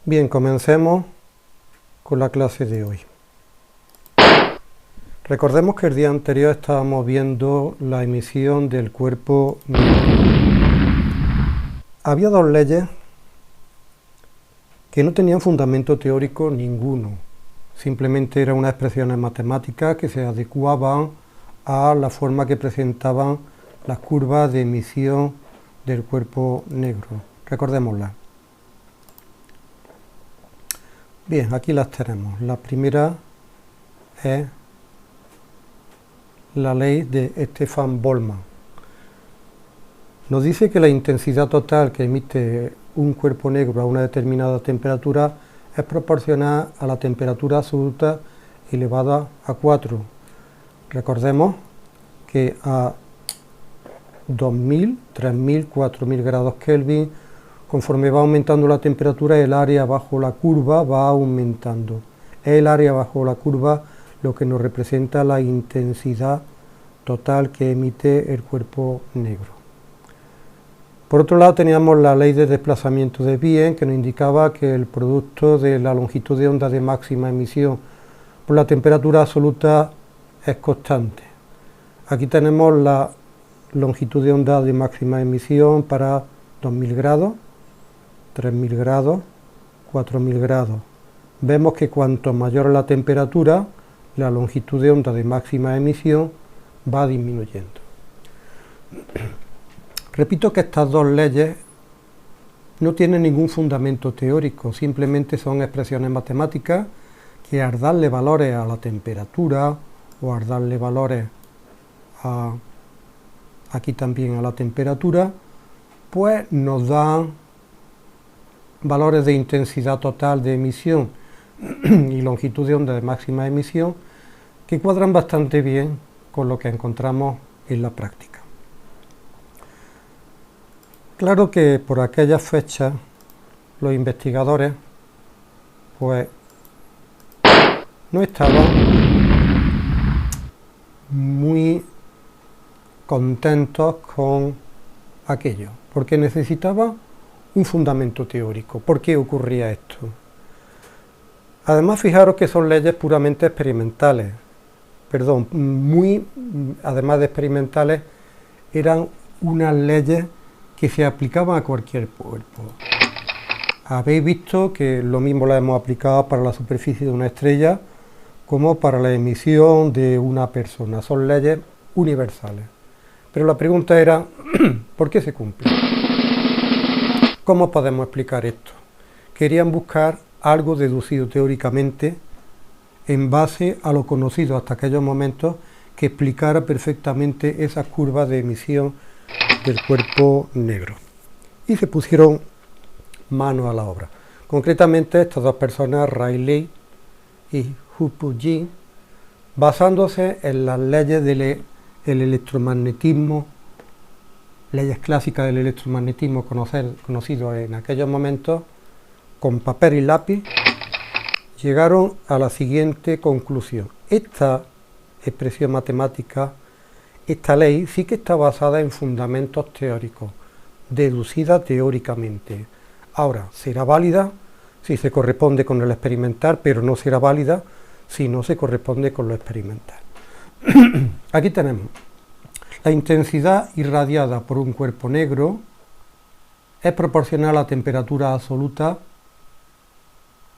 Bien, comencemos con la clase de hoy. Recordemos que el día anterior estábamos viendo la emisión del cuerpo negro. Había dos leyes que no tenían fundamento teórico ninguno, simplemente eran unas expresiones matemáticas que se adecuaban a la forma que presentaban las curvas de emisión del cuerpo negro. Recordémoslas. Bien, aquí las tenemos. La primera es la ley de Stefan Boltzmann. Nos dice que la intensidad total que emite un cuerpo negro a una determinada temperatura es proporcional a la temperatura absoluta elevada a 4. Recordemos que a 2000, 3000, 4000 grados Kelvin, conforme va aumentando la temperatura, el área bajo la curva va aumentando. Es el área bajo la curva lo que nos representa la intensidad total que emite el cuerpo negro. Por otro lado, teníamos la ley de desplazamiento de Wien, que nos indicaba que el producto de la longitud de onda de máxima emisión por la temperatura absoluta es constante. Aquí tenemos la longitud de onda de máxima emisión para 2000 grados, 3000 grados, 4000 grados. Vemos que cuanto mayor es la temperatura, la longitud de onda de máxima emisión va disminuyendo. Repito que estas dos leyes no tienen ningún fundamento teórico, simplemente son expresiones matemáticas que al darle valores a la temperatura o al darle valores aquí también a la temperatura, pues nos dan valores de intensidad total de emisión y longitud de onda de máxima emisión que cuadran bastante bien con lo que encontramos en la práctica. Claro que por aquellas fechas los investigadores pues no estaban muy contentos con aquello, porque necesitaban un fundamento teórico. ¿Por qué ocurría esto? Además, fijaros que son leyes puramente experimentales, además de experimentales, eran unas leyes que se aplicaban a cualquier cuerpo. Habéis visto que lo mismo la hemos aplicado para la superficie de una estrella como para la emisión de una persona. Son leyes universales. Pero la pregunta era, ¿por qué se cumplen? ¿Cómo podemos explicar esto? Querían buscar algo deducido teóricamente en base a lo conocido hasta aquellos momentos que explicara perfectamente esas curvas de emisión del cuerpo negro. Y se pusieron manos a la obra. Concretamente estas dos personas, Rayleigh y Huppert, basándose en las leyes del electromagnetismo, leyes clásicas del electromagnetismo conocidos en aquellos momentos, con papel y lápiz, llegaron a la siguiente conclusión. Esta expresión matemática, esta ley sí que está basada en fundamentos teóricos, deducida teóricamente. Ahora, será válida si se corresponde con el experimental, pero no será válida si no se corresponde con lo experimental. Aquí tenemos la intensidad irradiada por un cuerpo negro es proporcional a la temperatura absoluta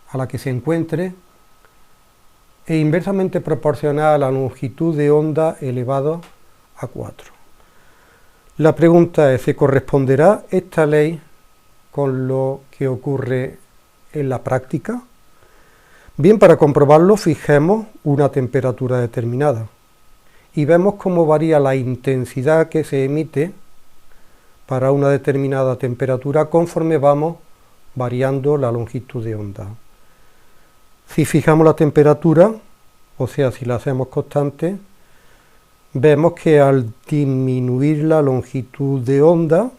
a la que se encuentre e inversamente proporcional a la longitud de onda elevado a 4. La pregunta es, ¿se corresponderá esta ley con lo que ocurre en la práctica? Bien, para comprobarlo, fijemos una temperatura determinada y vemos cómo varía la intensidad que se emite para una determinada temperatura conforme vamos variando la longitud de onda. Si fijamos la temperatura, o sea, si la hacemos constante, vemos que al disminuir la longitud de onda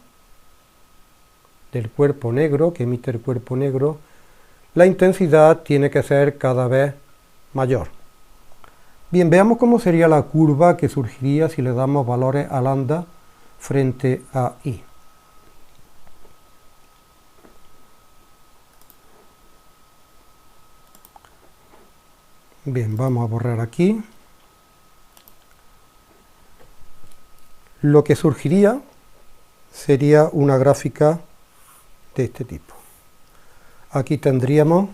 del cuerpo negro, que emite el cuerpo negro, la intensidad tiene que ser cada vez mayor. Bien, veamos cómo sería la curva que surgiría si le damos valores a lambda frente a i. Bien, vamos a borrar aquí. Lo que surgiría sería una gráfica de este tipo. Aquí tendríamos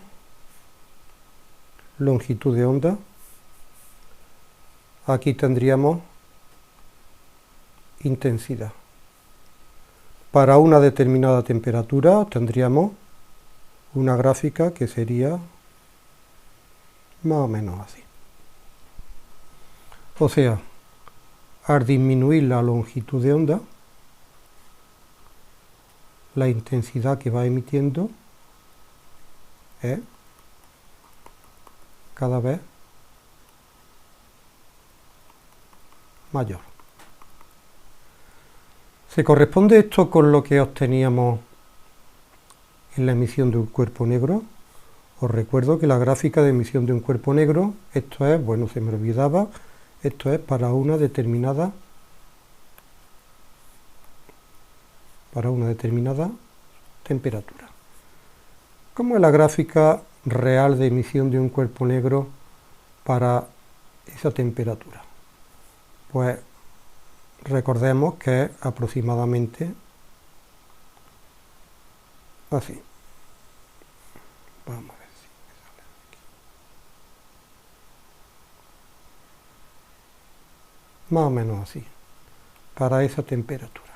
longitud de onda. Aquí tendríamos intensidad. Para una determinada temperatura tendríamos una gráfica que sería más o menos así. O sea, al disminuir la longitud de onda, la intensidad que va emitiendo es cada vez mayor. ¿Se corresponde esto con lo que obteníamos en la emisión de un cuerpo negro? Os recuerdo que la gráfica de emisión de un cuerpo negro, esto es, bueno, se me olvidaba, esto es para una determinada temperatura. ¿Cómo es la gráfica real de emisión de un cuerpo negro para esa temperatura? Pues recordemos que es aproximadamente así. Vamos a ver si me sale aquí. Más o menos así, para esa temperatura.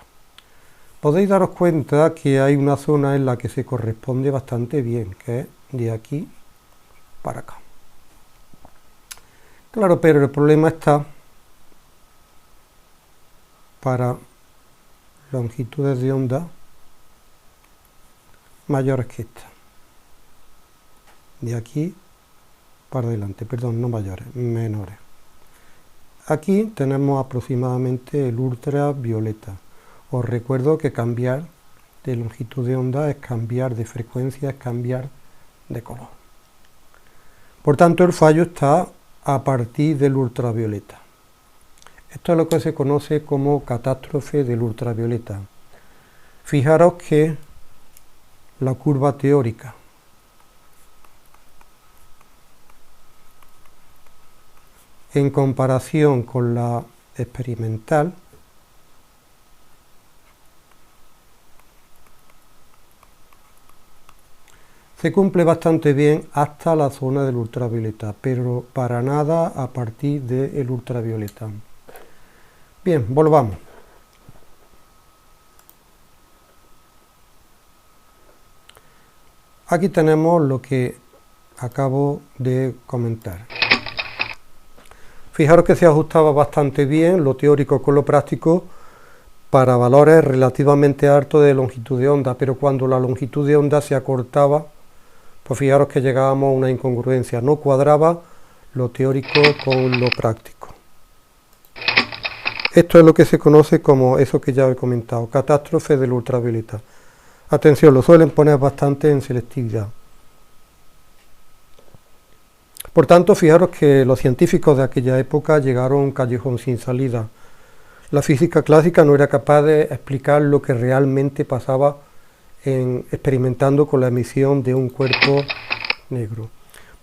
Podéis daros cuenta que hay una zona en la que se corresponde bastante bien, que es de aquí para acá. Claro, pero el problema está para longitudes de onda mayores que esta. De aquí para adelante, perdón, no mayores, menores. Aquí tenemos aproximadamente el ultravioleta. Os recuerdo que cambiar de longitud de onda es cambiar de frecuencia, es cambiar de color. Por tanto, el fallo está a partir del ultravioleta. Esto es lo que se conoce como catástrofe del ultravioleta. Fijaros que la curva teórica en comparación con la experimental se cumple bastante bien hasta la zona del ultravioleta, pero para nada a partir del ultravioleta. Bien, volvamos. Aquí tenemos lo que acabo de comentar. Fijaros que se ajustaba bastante bien lo teórico con lo práctico para valores relativamente altos de longitud de onda, pero cuando la longitud de onda se acortaba, pues fijaros que llegábamos a una incongruencia, no cuadraba lo teórico con lo práctico. Esto es lo que se conoce como eso que ya he comentado, catástrofe del ultravioleta. Atención, lo suelen poner bastante en selectividad. Por tanto, fijaros que los científicos de aquella época llegaron a un callejón sin salida. La física clásica no era capaz de explicar lo que realmente pasaba experimentando con la emisión de un cuerpo negro.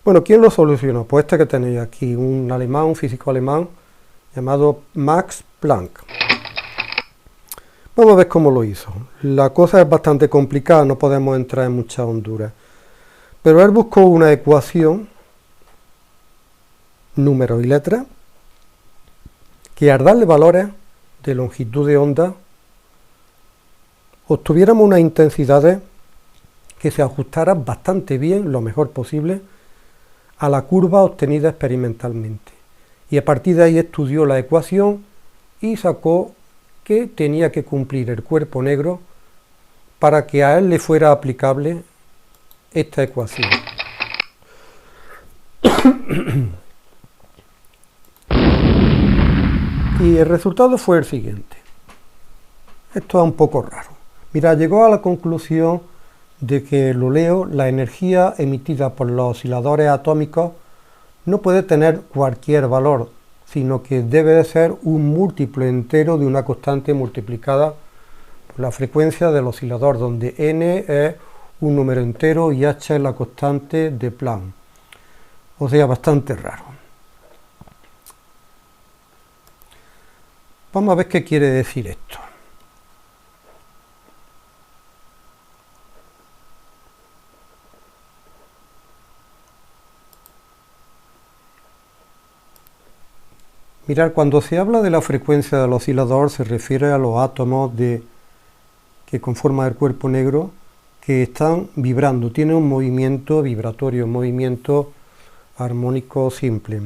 Bueno, ¿quién lo solucionó? Pues este que tenéis aquí, un alemán, un físico alemán llamado Max Planck. Vamos a ver cómo lo hizo. La cosa es bastante complicada, no podemos entrar en muchas honduras. Pero él buscó una ecuación, números y letras, que al darle valores de longitud de onda, obtuviéramos unas intensidades que se ajustaran bastante bien, lo mejor posible, a la curva obtenida experimentalmente. Y a partir de ahí estudió la ecuación y sacó que tenía que cumplir el cuerpo negro para que a él le fuera aplicable esta ecuación. Y el resultado fue el siguiente. Esto es un poco raro. Mira, llegó a la conclusión de que, lo leo, la energía emitida por los osciladores atómicos no puede tener cualquier valor, sino que debe de ser un múltiplo entero de una constante multiplicada por la frecuencia del oscilador, donde n es un número entero y h es la constante de Planck. O sea, bastante raro. Vamos a ver qué quiere decir esto. Mirad, cuando se habla de la frecuencia del oscilador se refiere a los átomos que conforman el cuerpo negro que están vibrando, tienen un movimiento vibratorio, un movimiento armónico simple.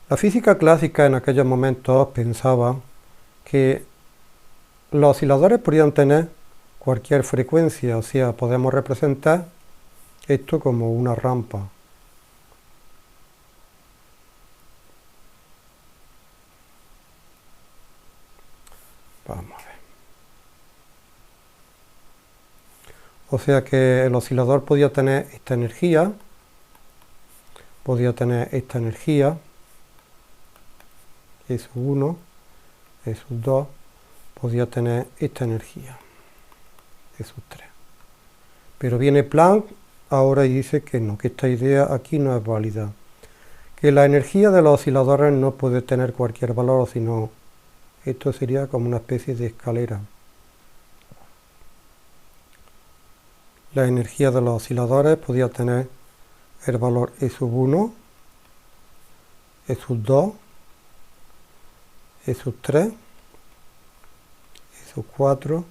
La física clásica en aquellos momentos pensaba que los osciladores podían tener cualquier frecuencia, o sea, podemos representar esto como una rampa. Vamos a ver. O sea que el oscilador podía tener esta energía, eso 1, eso 2, podía tener esta energía, eso 3. Pero viene Planck ahora y dice que no, que esta idea aquí no es válida, que la energía de los osciladores no puede tener cualquier valor, sino esto sería como una especie de escalera. La energía de los osciladores podía tener el valor E1, E2, E3, E4,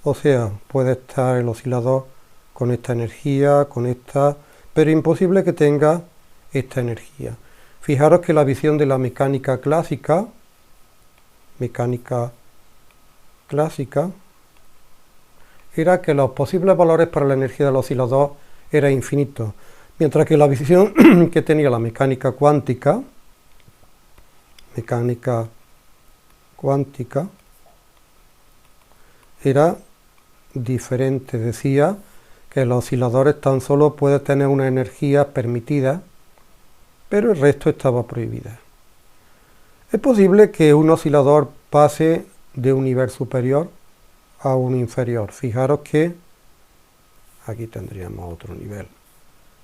o sea, puede estar el oscilador con esta energía, con esta, pero imposible que tenga esta energía. Fijaros que la visión de la mecánica clásica era que los posibles valores para la energía del oscilador era infinito, mientras que la visión que tenía la mecánica cuántica era diferente, decía que los osciladores tan solo pueden tener una energía permitida, pero el resto estaba prohibida. Es posible que un oscilador pase de un nivel superior a un inferior. Fijaros que aquí tendríamos otro nivel,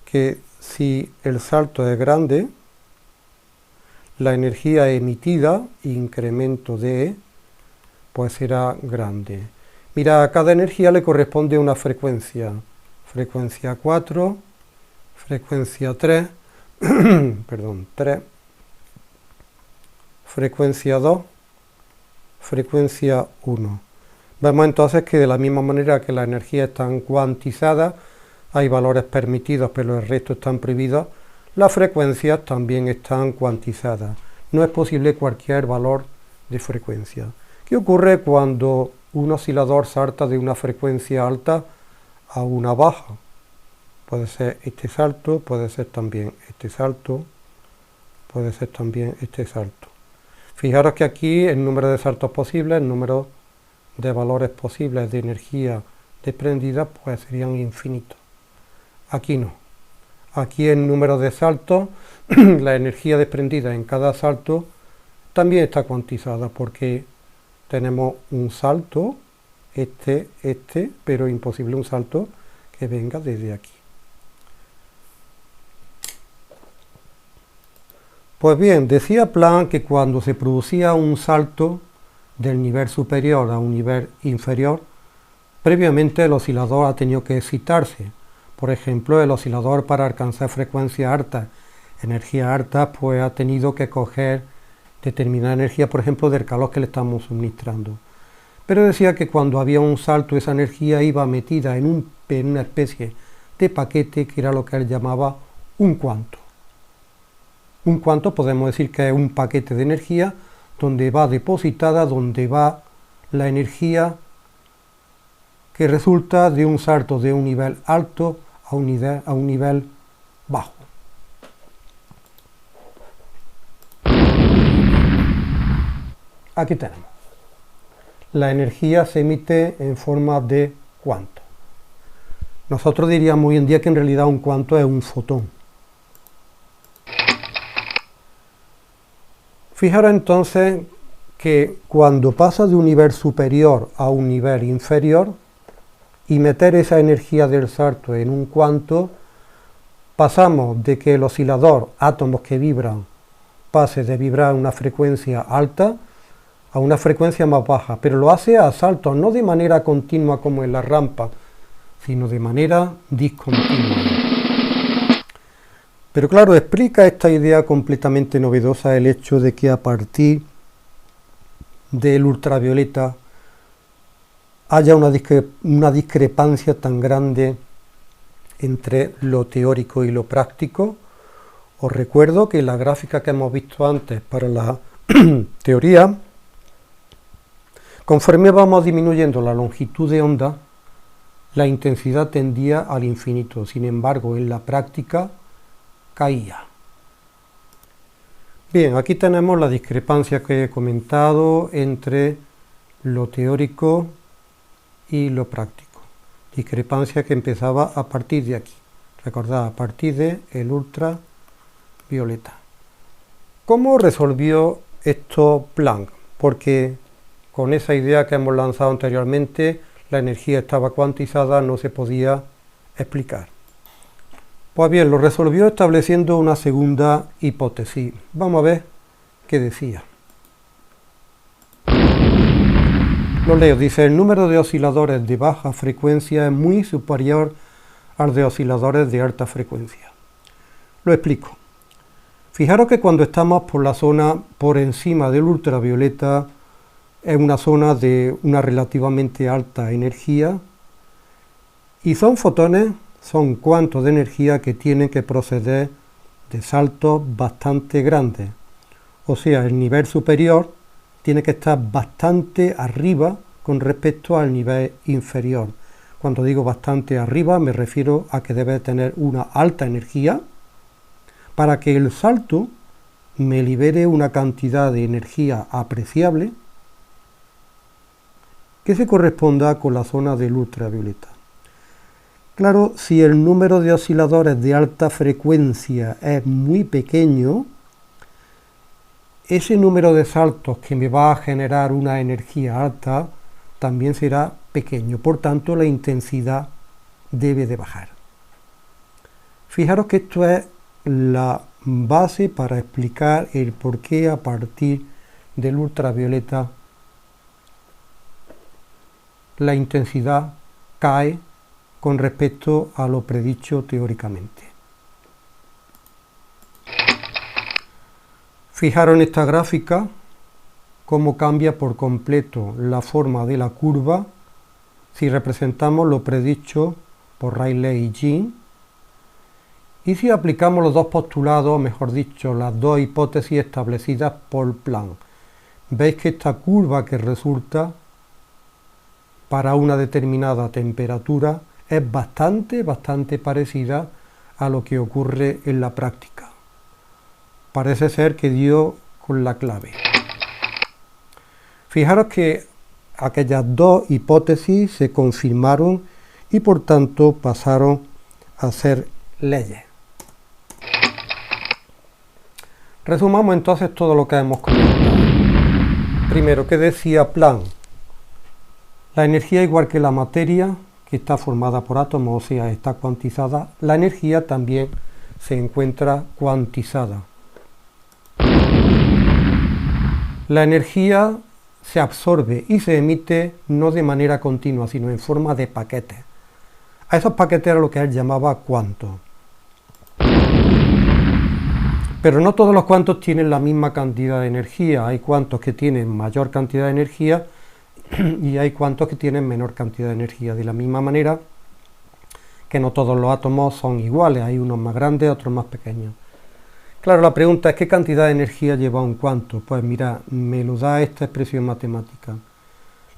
que si el salto es grande, la energía emitida, incremento de E, pues será grande. Mira, a cada energía le corresponde una frecuencia. Frecuencia 4, frecuencia 3, perdón, 3, frecuencia 2, frecuencia 1. Vemos entonces que de la misma manera que las energías están cuantizadas, hay valores permitidos pero el resto están prohibidos, las frecuencias también están cuantizadas. No es posible cualquier valor de frecuencia. ¿Qué ocurre cuando un oscilador salta de una frecuencia alta a una baja? Puede ser este salto, puede ser también este salto, puede ser también este salto. Fijaros que aquí el número de saltos posibles, el número de valores posibles de energía desprendida, pues serían infinitos. Aquí no. Aquí el número de saltos, la energía desprendida en cada salto, también está cuantizada porque tenemos un salto, este, pero imposible un salto que venga desde aquí. Pues bien, decía Planck que cuando se producía un salto del nivel superior a un nivel inferior, previamente el oscilador ha tenido que excitarse. Por ejemplo, el oscilador para alcanzar frecuencias altas, energía alta, pues ha tenido que coger determinada energía, por ejemplo, del calor que le estamos suministrando. Pero decía que cuando había un salto, esa energía iba metida en una especie de paquete que era lo que él llamaba un cuanto. Un cuanto podemos decir que es un paquete de energía donde va depositada, donde va la energía que resulta de un salto de un nivel alto a un nivel bajo. Aquí tenemos. La energía se emite en forma de cuanto. Nosotros diríamos hoy en día que en realidad un cuanto es un fotón. Fijaros entonces que cuando pasa de un nivel superior a un nivel inferior y meter esa energía del salto en un cuanto, pasamos de que el oscilador, átomos que vibran, pase de vibrar a una frecuencia alta a una frecuencia más baja, pero lo hace a saltos, no de manera continua como en la rampa, sino de manera discontinua. Pero claro, explica esta idea completamente novedosa el hecho de que a partir del ultravioleta haya una discrepancia tan grande entre lo teórico y lo práctico. Os recuerdo que la gráfica que hemos visto antes para la teoría, conforme vamos disminuyendo la longitud de onda, la intensidad tendía al infinito, sin embargo en la práctica caía. Bien, aquí tenemos la discrepancia que he comentado entre lo teórico y lo práctico. Discrepancia que empezaba a partir de aquí. Recordad, a partir de el ultravioleta. ¿Cómo resolvió esto Planck? Porque con esa idea que hemos lanzado anteriormente, la energía estaba cuantizada, no se podía explicar. Pues bien, lo resolvió estableciendo una segunda hipótesis. Vamos a ver qué decía. Lo leo, dice, el número de osciladores de baja frecuencia es muy superior al de osciladores de alta frecuencia. Lo explico. Fijaros que cuando estamos por la zona por encima del ultravioleta, es una zona de una relativamente alta energía, y son fotones, son cuantos de energía que tienen que proceder de saltos bastante grandes. O sea, el nivel superior tiene que estar bastante arriba con respecto al nivel inferior. Cuando digo bastante arriba me refiero a que debe tener una alta energía para que el salto me libere una cantidad de energía apreciable que se corresponda con la zona del ultravioleta. Claro, si el número de osciladores de alta frecuencia es muy pequeño, ese número de saltos que me va a generar una energía alta también será pequeño, por tanto la intensidad debe de bajar. Fijaros que esto es la base para explicar el por qué a partir del ultravioleta la intensidad cae con respecto a lo predicho teóricamente. Fijaros en esta gráfica cómo cambia por completo la forma de la curva si representamos lo predicho por Rayleigh y Jean, y si aplicamos los dos postulados, mejor dicho, las dos hipótesis establecidas por Planck. Veis que esta curva que resulta para una determinada temperatura es bastante parecida a lo que ocurre en la práctica. Parece ser que dio con la clave. Fijaros que aquellas dos hipótesis se confirmaron y por tanto pasaron a ser leyes. Resumamos entonces todo lo que hemos comentado. Primero, ¿qué decía Planck? La energía, igual que la materia, que está formada por átomos, o sea, está cuantizada, la energía también se encuentra cuantizada. La energía se absorbe y se emite no de manera continua, sino en forma de paquetes. A esos paquetes era lo que él llamaba cuantos. Pero no todos los cuantos tienen la misma cantidad de energía. Hay cuantos que tienen mayor cantidad de energía y hay cuantos que tienen menor cantidad de energía. De la misma manera que no todos los átomos son iguales, hay unos más grandes, otros más pequeños. Claro, la pregunta es ¿qué cantidad de energía lleva un cuanto? Pues mira, me lo da esta expresión matemática.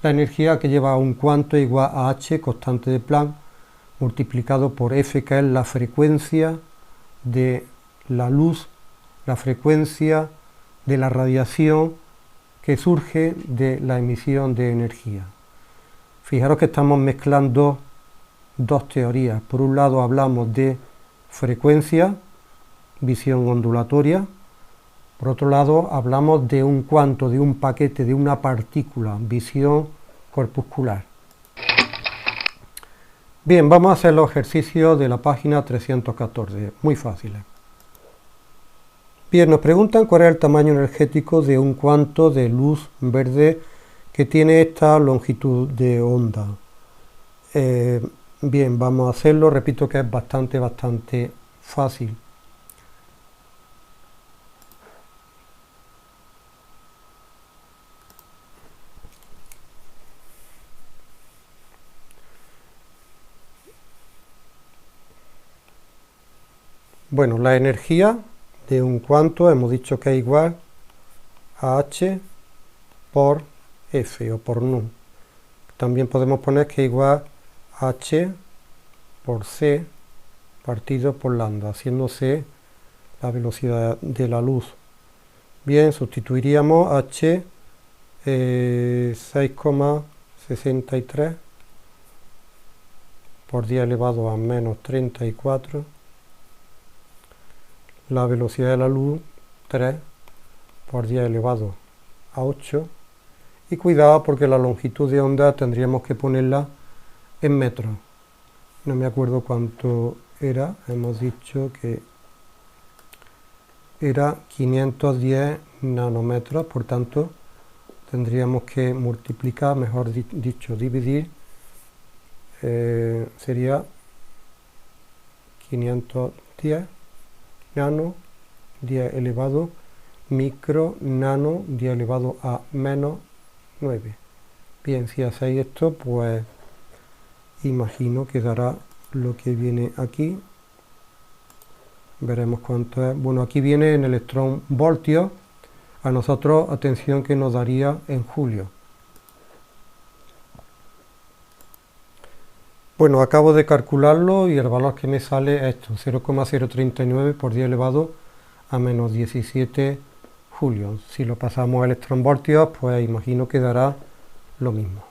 La energía que lleva un cuanto es igual a h, constante de Planck, multiplicado por F, que es la frecuencia de la luz, la frecuencia de la radiación que surge de la emisión de energía. Fijaros que estamos mezclando dos teorías. Por un lado hablamos de frecuencia, visión ondulatoria. Por otro lado hablamos de un cuanto, de un paquete, de una partícula, visión corpuscular. Bien, vamos a hacer los ejercicios de la página 314, muy fáciles. Bien, nos preguntan cuál es el tamaño energético de un cuanto de luz verde que tiene esta longitud de onda. Bien, vamos a hacerlo, repito que es bastante fácil. Bueno, la energía de un cuanto hemos dicho que es igual a H por F o por nu. También podemos poner que es igual a H por C partido por lambda, haciendo C la velocidad de la luz. Bien, sustituiríamos H 6,63 por 10 elevado a menos 34. La velocidad de la luz 3 por 10 elevado a 8. Y cuidado porque la longitud de onda tendríamos que ponerla en metros. No me acuerdo cuánto era, hemos dicho que era 510 nanómetros, por tanto tendríamos que multiplicar, mejor dicho, dividir, sería 510 nano, 10 elevado, micro, nano, 10 elevado a menos 9. Bien, si hacéis esto, pues imagino que dará lo que viene aquí. Veremos cuánto es. Bueno, aquí viene en electrón voltios. A nosotros, atención, que nos daría en julio. Bueno, acabo de calcularlo y el valor que me sale es esto, 0,039 por 10 elevado a menos 17 julios. Si lo pasamos a electronvoltios, pues imagino que dará lo mismo.